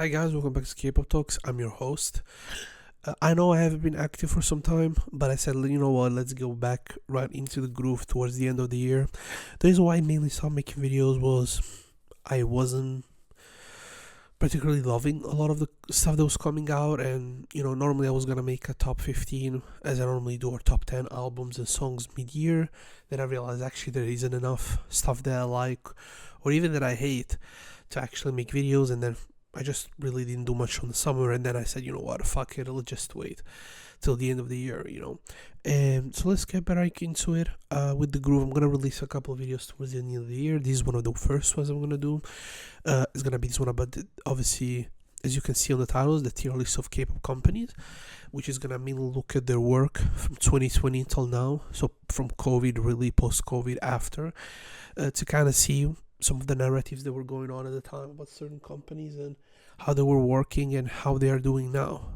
Hi guys, welcome back to Kpop Talks. I'm your host. I know I haven't been active for some time, but I said, you know what, let's go back right into the groove towards the end of the year. The reason why I mainly stopped making videos was I wasn't particularly loving a lot of the stuff that was coming out, and normally I was gonna make a top 15 as I normally do, or top 10 albums and songs mid-year. Then I realized actually there isn't enough stuff that I like or even that I hate to actually make videos, and then I just really didn't do much on the summer, and then I said, you know what, fuck it, I'll just wait till the end of the year. And so let's get back into it with the groove. I'm gonna release a couple of videos towards the end of the year. This is one of the first ones I'm gonna do. It's gonna be this one about, obviously, as you can see on the titles, the tier list of K-pop companies, which is gonna mainly look at their work from 2020 till now, so from COVID, really post-COVID, after, to kind of see some of the narratives that were going on at the time about certain companies and how they were working and how they are doing now,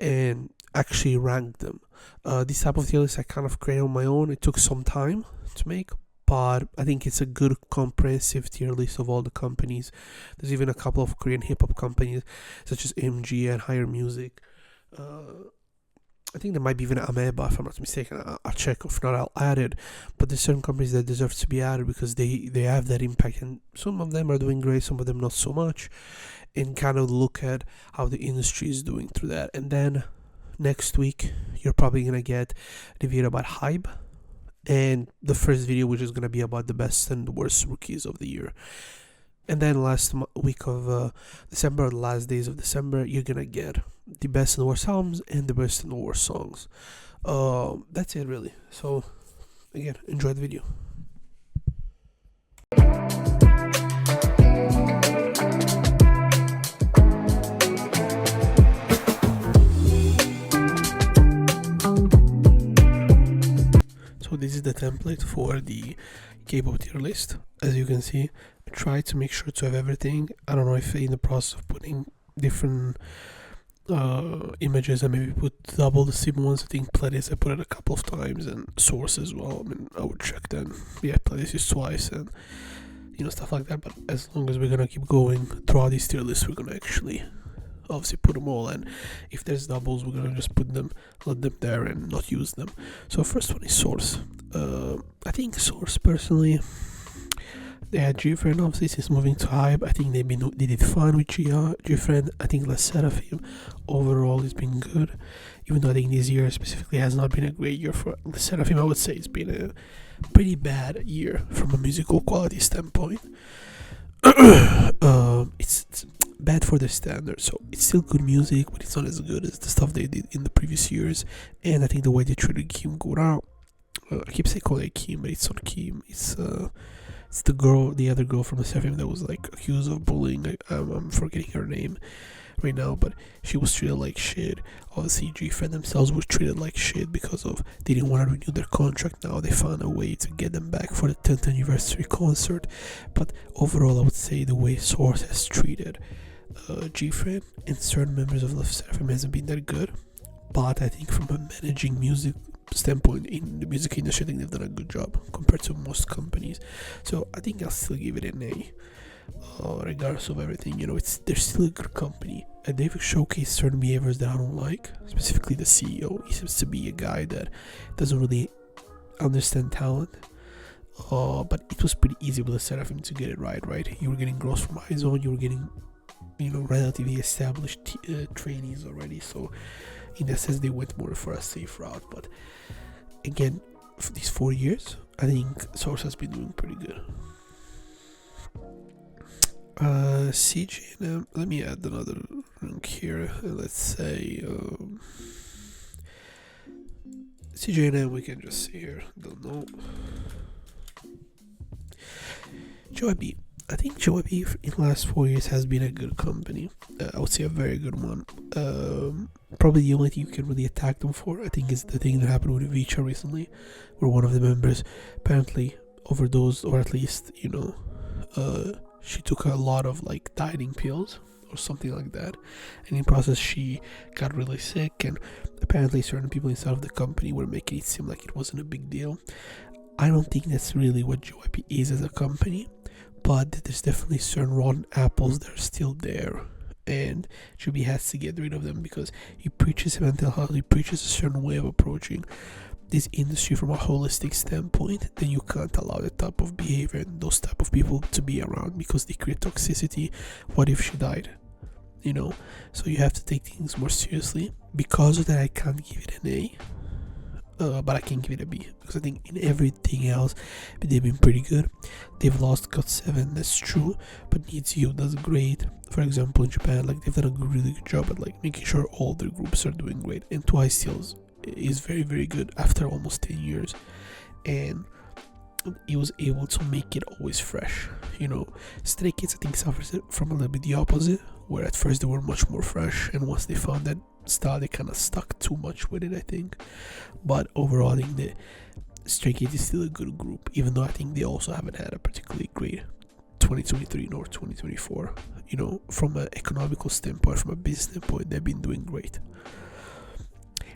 and actually rank them. This type of tier list I kind of created on my own. It took some time to make, but I think it's a good comprehensive tier list of all the companies. There's even a couple of Korean hip-hop companies such as MG and Higher Music. I think there might be even Ameba, if I'm not mistaken. I'll check. If not, I'll add it. But there's certain companies that deserve to be added because they have that impact. And some of them are doing great, some of them not so much. And kind of look at how the industry is doing through that. And then next week, you're probably going to get the video about Hype. And the first video, which is going to be about the best and the worst rookies of the year. And then last week of December, the last days of December, you're going to get the best and the worst albums and the best and the worst songs. That's it, really. So, again, enjoy the video. So this is the template for the K-pop tier list. As you can see, I try to make sure to have everything. I don't know if in the process of putting different images I maybe put double the same ones. I think playlist I put it a couple of times, and source as well. I mean, I would check them. Yeah, playlist is twice, and stuff like that. But as long as we're gonna keep going throughout this tier list, we're gonna actually obviously put them all, and if there's doubles, we're gonna just let them there and not use them. So first one is source. I think source, personally, they had G-Friend, obviously, since moving to Hype. I think they did fine with G-Friend. I think less Seraphim overall has been good, even though I think this year specifically has not been a great year for Seraphim. I would say it's been a pretty bad year from a musical quality standpoint. It's bad for their standards, so it's still good music, but it's not as good as the stuff they did in the previous years. And I think the way they treated Kim Gora, I keep saying call it Kim, but it's not Kim. It's the other girl from the Seraphim that was like accused of bullying. I'm forgetting her name right now, but she was treated like shit. Obviously, G-Friend themselves were treated like shit because of they didn't want to renew their contract. Now they found a way to get them back for the 10th anniversary concert. But overall, I would say the way Source has treated G-Friend and certain members of the Seraphim hasn't been that good. But I think from a managing music standpoint in the music industry, I think they've done a good job compared to most companies. So I think I'll still give it an A. Regardless of everything, they're still a good company, and they've showcased certain behaviors that I don't like. Specifically, the CEO. He seems to be a guy that doesn't really understand talent. But it was pretty easy with the Seraphim to get it right. You were getting girls from iZone, you were getting relatively established trainees already. So in that sense, they went more for a safe route. But again, for these 4 years, I think Source has been doing pretty good. CJ&M, let me add another rank here. Let's say CJ&M, we can just see here. Don't know. JYP. I think JYP in the last 4 years has been a good company. I would say a very good one. Probably the only thing you can really attack them for, I think, is the thing that happened with Vicha recently, where one of the members apparently overdosed, or at least, she took a lot of like dieting pills or something like that, and in process she got really sick, and apparently certain people inside of the company were making it seem like it wasn't a big deal. I don't think that's really what JYP is as a company, but there's definitely certain rotten apples that are still there, and Jubi has to get rid of them because he preaches mental health. He preaches a certain way of approaching this industry from a holistic standpoint. Then you can't allow that type of behavior and those type of people to be around because they create toxicity. What if she died? So you have to take things more seriously. Because of that, I can't give it an A, but I can give it a B because I think in everything else they've been pretty good. They've lost GOT7, that's true, but Needs You does great. For example, in Japan, like they've done a really good job at like making sure all their groups are doing great. And Twice still is very, very good after almost 10 years, and he was able to make it always fresh. Stray Kids, I think, suffers from a little bit the opposite, where at first they were much more fresh, and once they found that style, they kind of stuck too much with it, I think. But overall, I think the Stray Kids is still a good group, even though I think they also haven't had a particularly great 2023 nor 2024. From an economical standpoint, from a business standpoint, they've been doing great.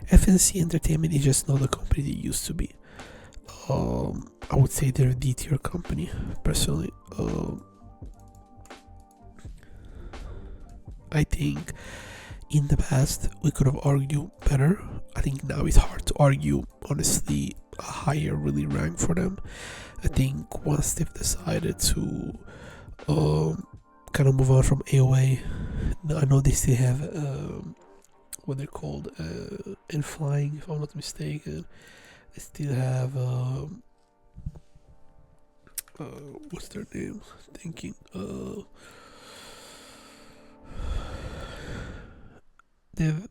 FNC Entertainment is just not the company they used to be. I would say they're a D tier company, personally. I think in the past we could have argued better. I think now it's hard to argue, honestly, a higher really rank for them. I think once they've decided to kind of move on from AOA, I know they still have what they're called in flying, if I'm not mistaken. They still have what's their name? Thinking they've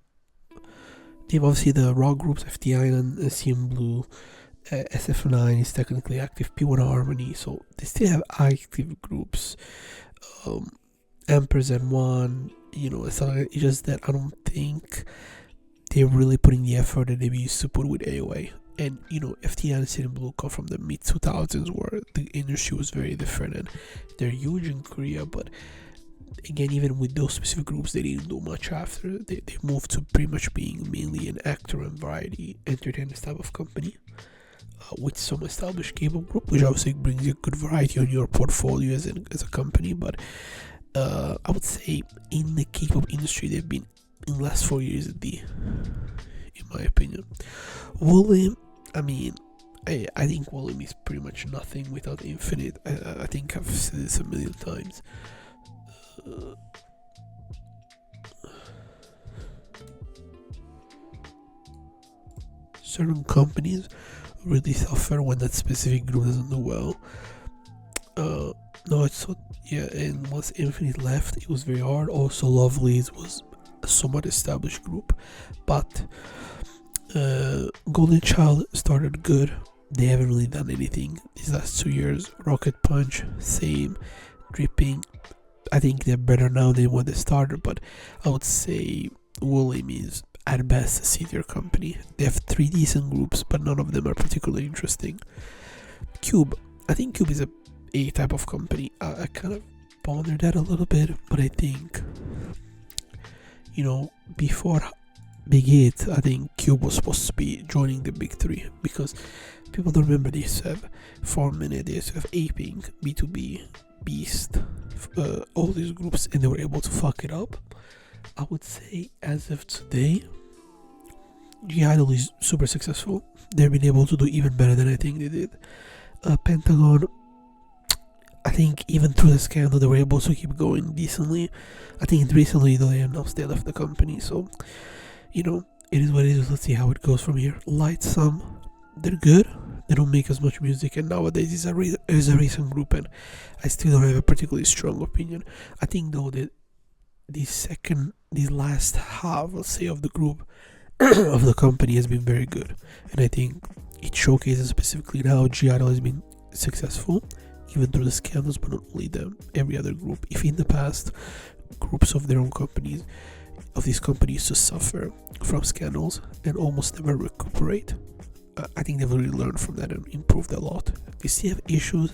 obviously the raw groups, FT Island, CM Blue, SF9 is technically active, P1 Harmony, so they still have active groups. Empress and One, it's just that I don't think they're really putting the effort that they used to put with AOA. And FT and CM Blue come from the mid 2000s where the industry was very different, and they're huge in Korea, but again, even with those specific groups, they didn't do much after. They moved to pretty much being mainly an actor and variety entertainment type of company, with some established K-pop group, which obviously brings you good variety on your portfolio as a company. But I would say in the K-pop industry, they've been in the last 4 years a D, in my opinion. Woollim, I mean, I think Woollim is pretty much nothing without Infinite. I think I've said this a million times. Certain companies really suffer when that specific group doesn't do well. No, it's so, yeah, and once Infinite left, it was very hard. Also, Lovelyz was a somewhat established group, but Golden Child started good. They haven't really done anything these last 2 years. Rocket Punch, same. Dripping, I think they're better now than when they started, but I would say Woollim is at best a C-tier company. They have 3 decent groups, but none of them are particularly interesting. Cube, I think Cube is a type of company. I kind of pondered that a little bit, but I think, before Big Hit, I think Cube was supposed to be joining the big 3, because people don't remember they used to have 4 Minute, they used to have Aping, B2B, Beast, all these groups, and they were able to fuck it up. I would say as of today, G-Idol is super successful. They've been able to do even better than I think they did. Pentagon, I think even through the scandal, they were able to keep going decently. I think recently though they announced they left the company, so it is what it is. Let's see how it goes from here. Lightsum, they're good. They don't make as much music, and nowadays is a recent group, and I still don't have a particularly strong opinion. I think though that this last half, let's say, of the group of the company has been very good, and I think it showcases specifically how G-Idol has been successful, even through the scandals, but not only them, every other group. If in the past groups of their own companies, of these companies, to suffer from scandals and almost never recuperate, I think they've really learned from that and improved a lot. They still have issues.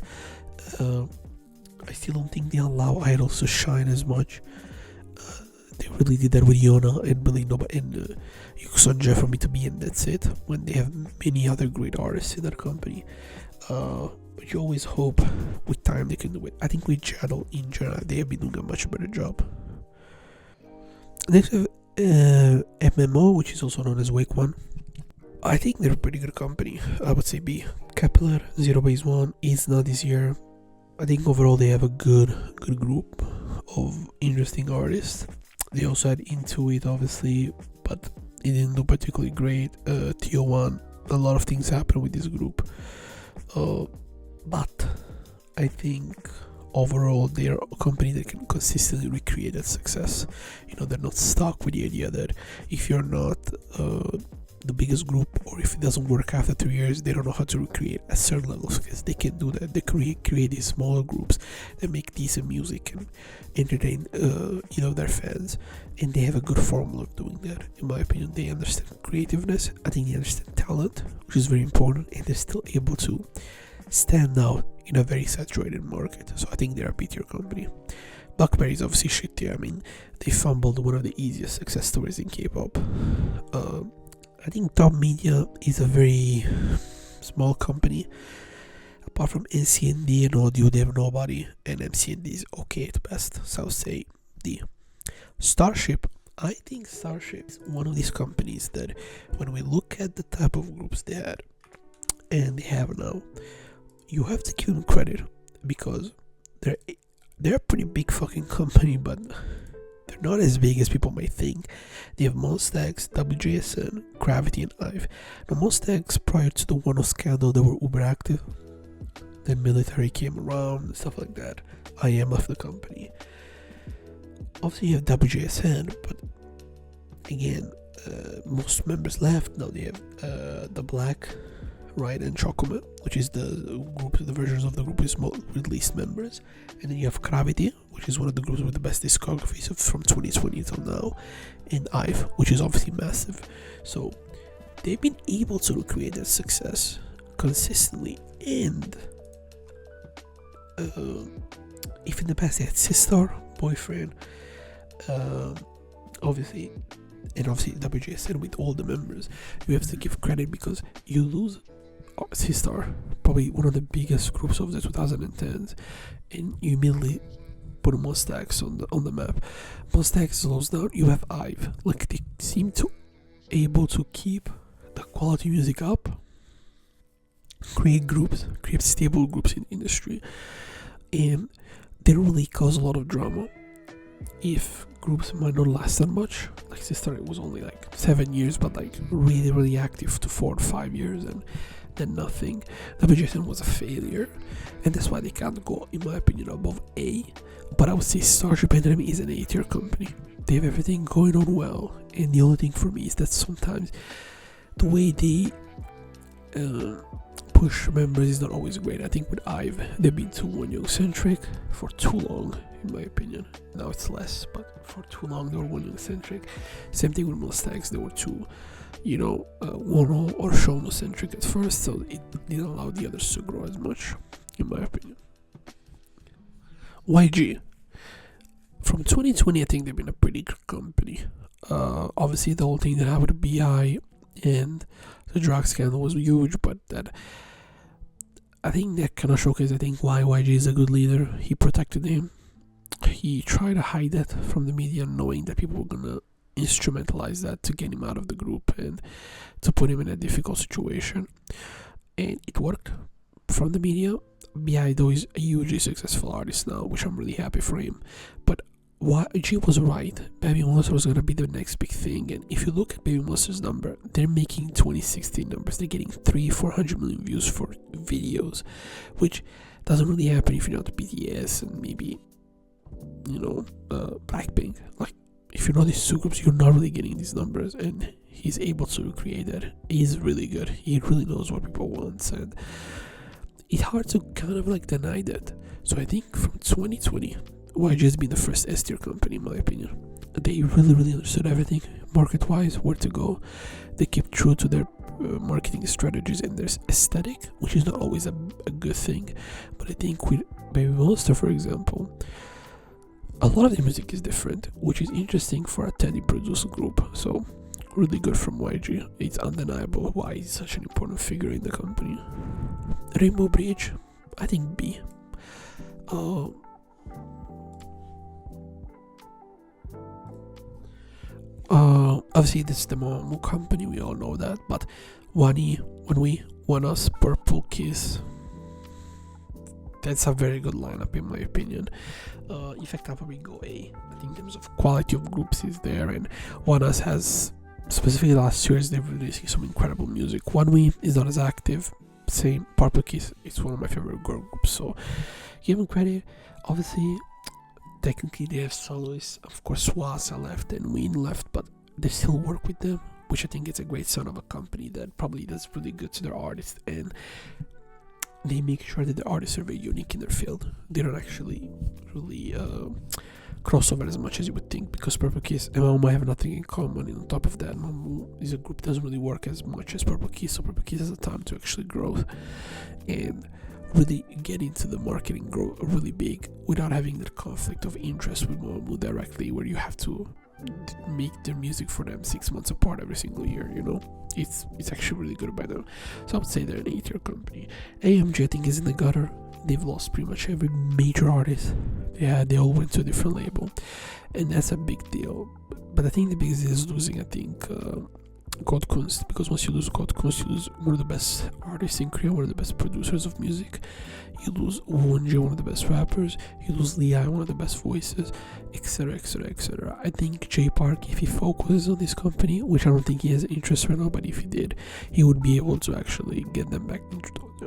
I still don't think they allow idols to shine as much. They really did that with Yona and really nobody, and Yuksonja for me to be, and that's it. When they have many other great artists in that company, but you always hope with time they can do it. I think with Channel in general, they have been doing a much better job. Next we have MMO, which is also known as Wake One. I think they're a pretty good company. I would say B. Kepler, Zero Base One is not this year. I think overall they have a good group of interesting artists. They also had Intuit, obviously, but it didn't do particularly great. TO1, a lot of things happened with this group. But I think overall they're a company that can consistently recreate that success. You know, they're not stuck with the idea that if you're not the biggest group, or if it doesn't work after 2 years, they don't know how to recreate a certain level of success. They can do that. They create these smaller groups that make decent music and entertain their fans, and they have a good formula of doing that. In my opinion, they understand creativeness. I think they understand talent, which is very important, and they're still able to stand out in a very saturated market. So I think they're a B-tier company. Blackberry is obviously shit tier. I mean, they fumbled one of the easiest success stories in K-pop. I think Top Media is a very small company. Apart from NCND and Audio, they have nobody, and MCND is okay at best. So I'll say D. Starship. I think Starship is one of these companies that, when we look at the type of groups they had and they have now, you have to give them credit, because they're a pretty big fucking company, but they're not as big as people might think. They have Monsta X, WJSN, Gravity, and IVE. Now, Monsta X, prior to the Wano scandal, they were uber active. Then military came around and stuff like that. IM left the company. Obviously, you have WJSN, but again, most members left. Now they have the Black, right, and Chocolate, which is the versions of the group with least members. And then you have Gravity, which is one of the groups with the best discographies from 2020 till now, and IVE, which is obviously massive. So they've been able to recreate that success consistently. And if in the past they had Sistar, Boyfriend, obviously WJSN with all the members, you have to give credit, because you lose Sistar, probably one of the biggest groups of the 2010s, and you immediately put Monsta X on the map. Monsta X slows down. You have IVE. Like, they seem to able to keep the quality music up, create stable groups in the industry, and they don't really cause a lot of drama. If groups might not last that much, like Sister, it was only like 7 years, but like really active to 4 or 5 years, and then nothing. WJSN was a failure, and that's why they can't go, in my opinion, above A. But I would say Starship Entertainment is an A-tier company. They have everything going on well, and the only thing for me is that sometimes the way they push members is not always great. I think with IVE, they've been too Wonyoung centric for too long, in my opinion. Now it's less, but for too long they were Wonyoung centric. Same thing with Monsta X, they were too, Wono or Shono centric at first, so it didn't allow the others to grow as much, in my opinion. YG. From 2020, I think they've been a pretty good company. Obviously, the whole thing that happened with BI and the drug scandal was huge, but that, I think that kind of showcased, I think, why YG is a good leader. He protected him. He tried to hide that from the media, knowing that people were gonna instrumentalize that to get him out of the group and to put him in a difficult situation. And it worked from the media. BI, though, is a hugely successful artist now, which I'm really happy for him. But YG was right. Baby Monster was going to be the next big thing. And if you look at Baby Monster's number, they're making 2016 numbers. They're getting 400 million views for videos, which doesn't really happen if you're not BTS and maybe, Blackpink. Like, if you're not these two groups, you're not really getting these numbers. And he's able to recreate that. He's really good. He really knows what people want. And it's hard to kind of like deny that. So I think from 2020, YG has been the first S-tier company, in my opinion. They really understood everything market-wise, where to go. They kept true to their marketing strategies and their aesthetic, which is not always a good thing. But I think with Baby Monster, for example, a lot of the music is different, which is interesting for a Teddy-produced group. So really good from YG. It's undeniable why he's such an important figure in the company. Rainbow Bridge, I think B. Obviously this is the Mamamoo company, we all know that, but One We, One Us, Purple Kiss, that's a very good lineup in my opinion. In fact, I'll probably go A. I think in terms of quality of groups is there, and One Us has, specifically last year, they're releasing some incredible music. One We is not as active. Same, Purple Kiss, it's one of my favorite girl groups, so give them credit. Obviously, technically they have soloists. Of course, Swasa left and Ween left, but they still work with them, which I think is a great sign of a company that probably does really good to their artists, and they make sure that the artists are very unique in their field. They don't actually really crossover as much as you would think, because Purple Kiss and Mamamoo have nothing in common. And on top of that, Mamamoo is a group that doesn't really work as much as Purple Kiss, so Purple Kiss has a time to actually grow and really get into the marketing, grow really big without having that conflict of interest with Mamamoo directly, where you have to make their music for them 6 months apart every single year, you know. It's actually really good by them. So I would say they're an A-tier company. AMG, I think, is in the gutter. They've lost pretty much every major artist. Yeah, they all went to a different label, and that's a big deal. But I think the biggest is losing, I think, Godkunst, because once you lose Godkunst, you lose one of the best artists in Korea, one of the best producers of music. You lose Wonji, one of the best rappers. You lose Lee-I, one of the best voices, etc, etc, etc. I think J Park, if he focuses on this company, which I don't think he has interest right now, but if he did, he would be able to actually get them back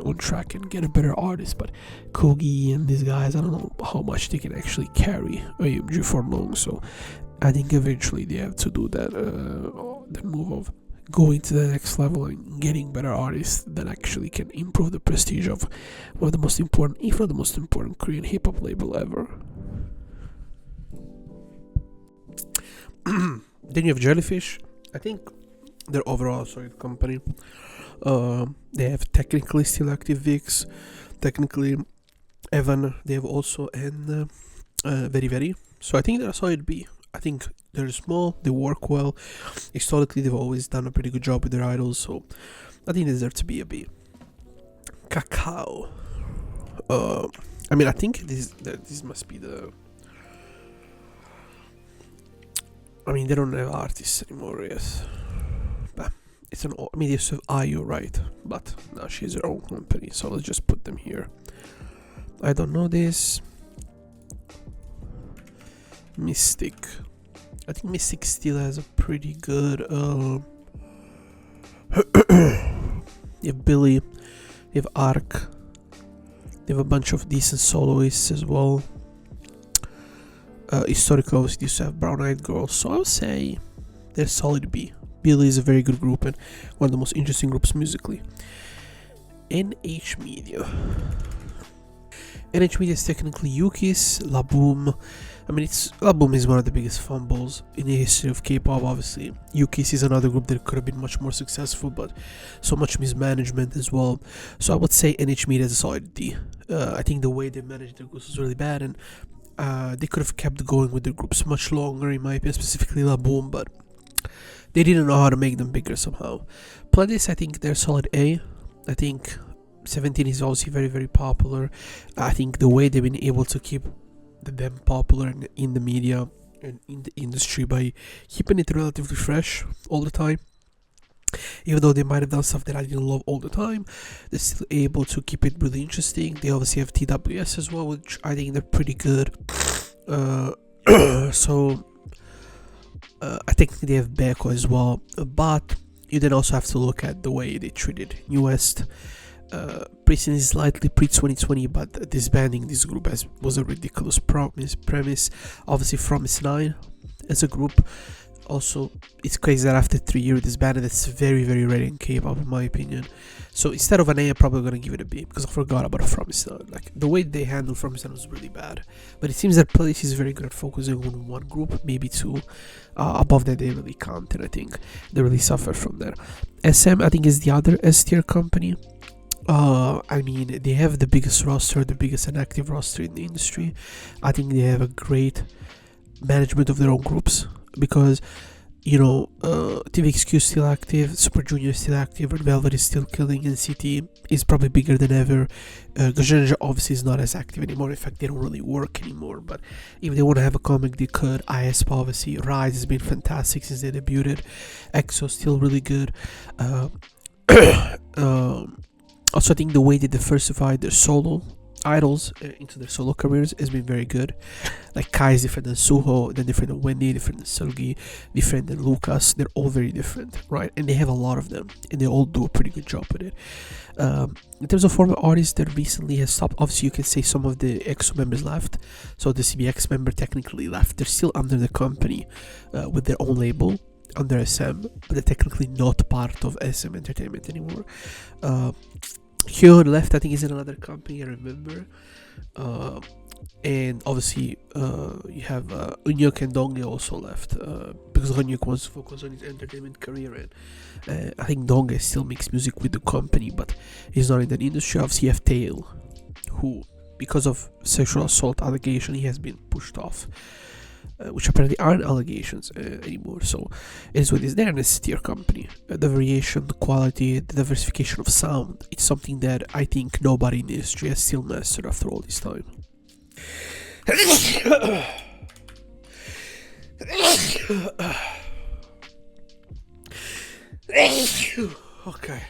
on track and get a better artist. But Kogi and these guys, I don't know how much they can actually carry AMG for long, so I think eventually they have to do that move of going to the next level and getting better artists that actually can improve the prestige of one of the most important, if not the most important, Korean hip-hop label ever. Then you have Jellyfish. I think they're overall a solid company. They have technically still active Vix, technically Evan, they have also, and Very Very. So I think they're a solid B. I think they're small, they work well. Historically, they've always done a pretty good job with their idols, so I think they deserve to be a B. Kakao. I mean, I think this must be the... I mean, they don't have artists anymore, yes. But it's an... I mean, they used to have IU, right? But now she has her own company, so let's just put them here. I don't know this. Mystic. I think Mystic still has a pretty good you have Billy, you have Ark, you have a bunch of decent soloists as well. Historically, obviously, used to have Brown Eyed Girls, so I would say they're solid B. Billy is a very good group and one of the most interesting groups musically. NH Media. NH Media is technically Yuki's, Laboom. I mean, Laboom is one of the biggest fumbles in the history of K-pop, obviously. Yuki's is another group that could have been much more successful, but so much mismanagement as well. So I would say NH Media is a solid D. I think the way they managed their groups was really bad, and they could have kept going with their groups much longer, in my opinion, specifically Laboom, but they didn't know how to make them bigger somehow. Pledis, I think they're solid A. I think 17 is obviously very, very popular. I think the way they've been able to keep them popular in the media and in the industry by keeping it relatively fresh all the time, even though they might have done stuff that I didn't love all the time, they're still able to keep it really interesting. They obviously have TWS as well, which I think they're pretty good. So I think they have Beko as well, but you then also have to look at the way they treated New West. Prison is slightly pre-2020, but disbanding this group was a ridiculous premise. Obviously, Promise 9 as a group. Also, it's crazy that after 3 years disbanded. It's very, very rare in K-pop, in my opinion. So instead of an A, I'm probably gonna give it a B because I forgot about Promise 9. Like, the way they handled Promise 9 was really bad. But it seems that Place is very good at focusing on one group, maybe two. Above that, they really can't, and I think they really suffer from that. SM, I think, is the other S-tier company. I mean, they have the biggest roster, the biggest and active roster in the industry. I think they have a great management of their own groups, because TVXQ is still active, Super Junior is still active, Red Velvet is still killing, NCT is probably bigger than ever. Gajenja obviously is not as active anymore. In fact, they don't really work anymore. But if they want to have a comic, they could. ISP obviously, Rise has been fantastic since they debuted. EXO still really good. Also, I think the way they diversified their solo idols into their solo careers has been very good. Like Kai is different than Suho, then different than Wendy, different than Seulgi, different than Lucas. They're all very different, right? And they have a lot of them, and they all do a pretty good job with it. In terms of former artists that recently has stopped, obviously you can say some of the EXO members left. So the CBX member technically left. They're still under the company with their own label under SM, but they're technically not part of SM Entertainment anymore. Hyun left, I think he's in another company, I remember. And obviously you have Unyuk and Donghae also left because Unyuk wants to focus on his entertainment career, and I think Donghae still makes music with the company, but he's not in that industry. Obviously you have Tail, who because of sexual assault allegation he has been pushed off, which apparently aren't allegations anymore. So it is what it is. They're in a tier company. The variation, the quality, the diversification of sound, it's something that I think nobody in the industry has still mastered after all this time. Okay.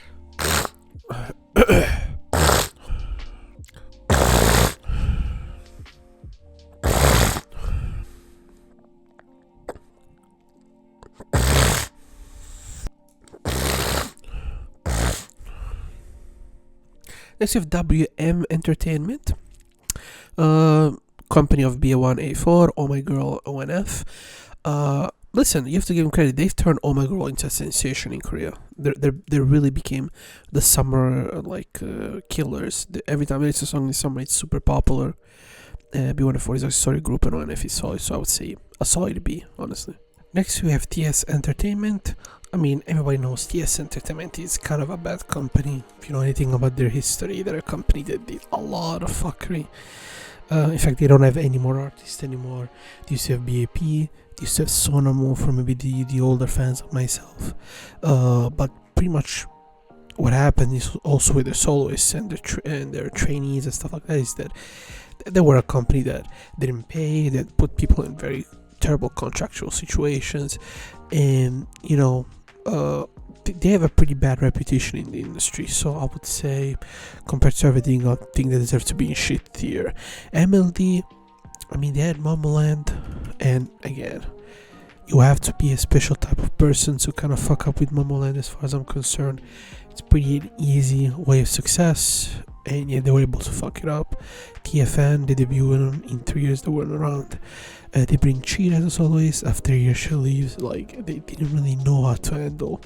Next we have WM Entertainment, company of BA1A4, Oh My Girl, ONF. Listen, you have to give them credit. They've turned Oh My Girl into a sensation in Korea. They really became the summer killers. Every time it's a song in summer, it's super popular. B1A4 is a solid group, and ONF is solid, so I would say a solid B, honestly. Next we have TS Entertainment. I mean, everybody knows TS Entertainment is kind of a bad company. If you know anything about their history, they're a company that did a lot of fuckery. In fact, they don't have any more artists anymore. They used to have BAP, they used to have Sonamu for maybe the older fans like myself. But pretty much what happened is also with their soloists and their trainees and stuff like that is that they were a company that didn't pay, that put people in very terrible contractual situations, and they have a pretty bad reputation in the industry. So I would say, compared to everything, I think they deserve to be in shit tier. MLD, I mean, they had Momoland, and again, you have to be a special type of person to kind of fuck up with Momoland. As far as I'm concerned, it's pretty an easy way of success, and yeah, they were able to fuck it up. TFN, they debuted in 3 years they weren't around. They bring Cheetah as a soloist. After a year she leaves. Like, they didn't really know how to handle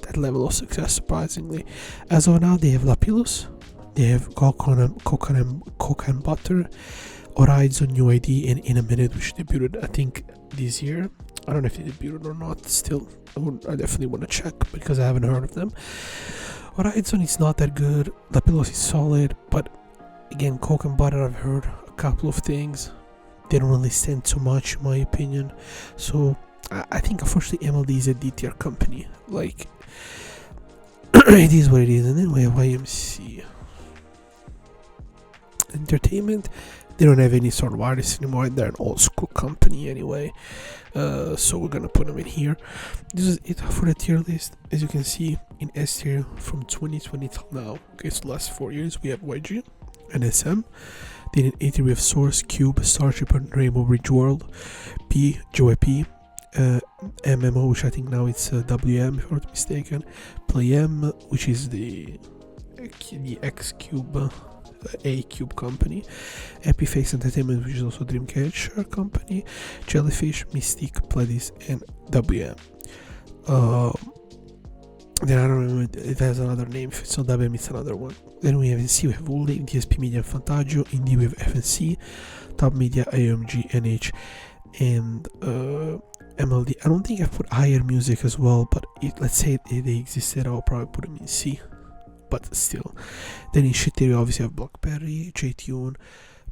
that level of success, surprisingly. As of now, they have Lapillus, they have Coke and Butter, Horizon, New ID, and In a Minute, which debuted I think this year. I don't know if they debuted or not. Still, I definitely want to check because I haven't heard of them. Horizon is not that good. Lapillus is solid, but again, Coke and Butter, I've heard a couple of things. They don't really stand too much, in my opinion. So I think unfortunately MLD is a D tier company. Like, it is what it is. And then we have YMC Entertainment. They don't have any sort of artists anymore. They're an old school company anyway. So we're gonna put them in here. This is it for the tier list. As you can see, in S tier from 2020 till now, okay, so the last 4 years, we have YG and SM. Then in A tier we have Source, Cube, Starship, and Rainbow Bridge World. P, JYP, MMO, which I think now it's WM, if I'm not mistaken. Play M, which is the X Cube, A Cube company. Epiface Entertainment, which is also Dreamcatcher company. Jellyfish, Mystique, Pledis, and WM. Then I don't remember, it has another name. If it's not WM, it's another one. Then we have NC, we have Wooly, DSP Media, Fantagio. Indie, we have FNC, Top Media, AMG, NH, and MLD. I don't think I've put higher music as well, but let's say they existed, I'll probably put them in C. But still. Then in shit theory, obviously have Blackberry, J-Tune,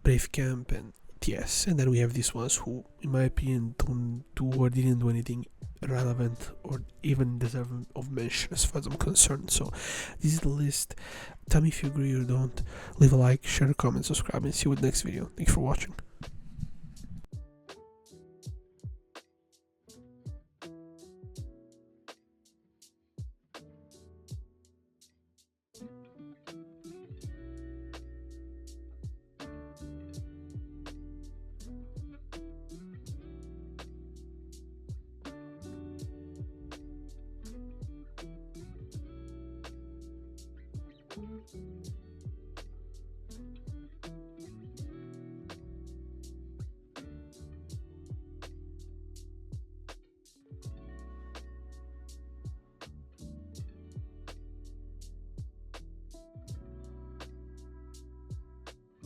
Brave Camp, and TS. And then we have these ones who, in my opinion, don't do or didn't do anything relevant or even deserving of mention as far as I'm concerned. So this is the list. Tell me if you agree or don't. Leave a like, share a comment, subscribe, and see you with the next video. Thanks for watching.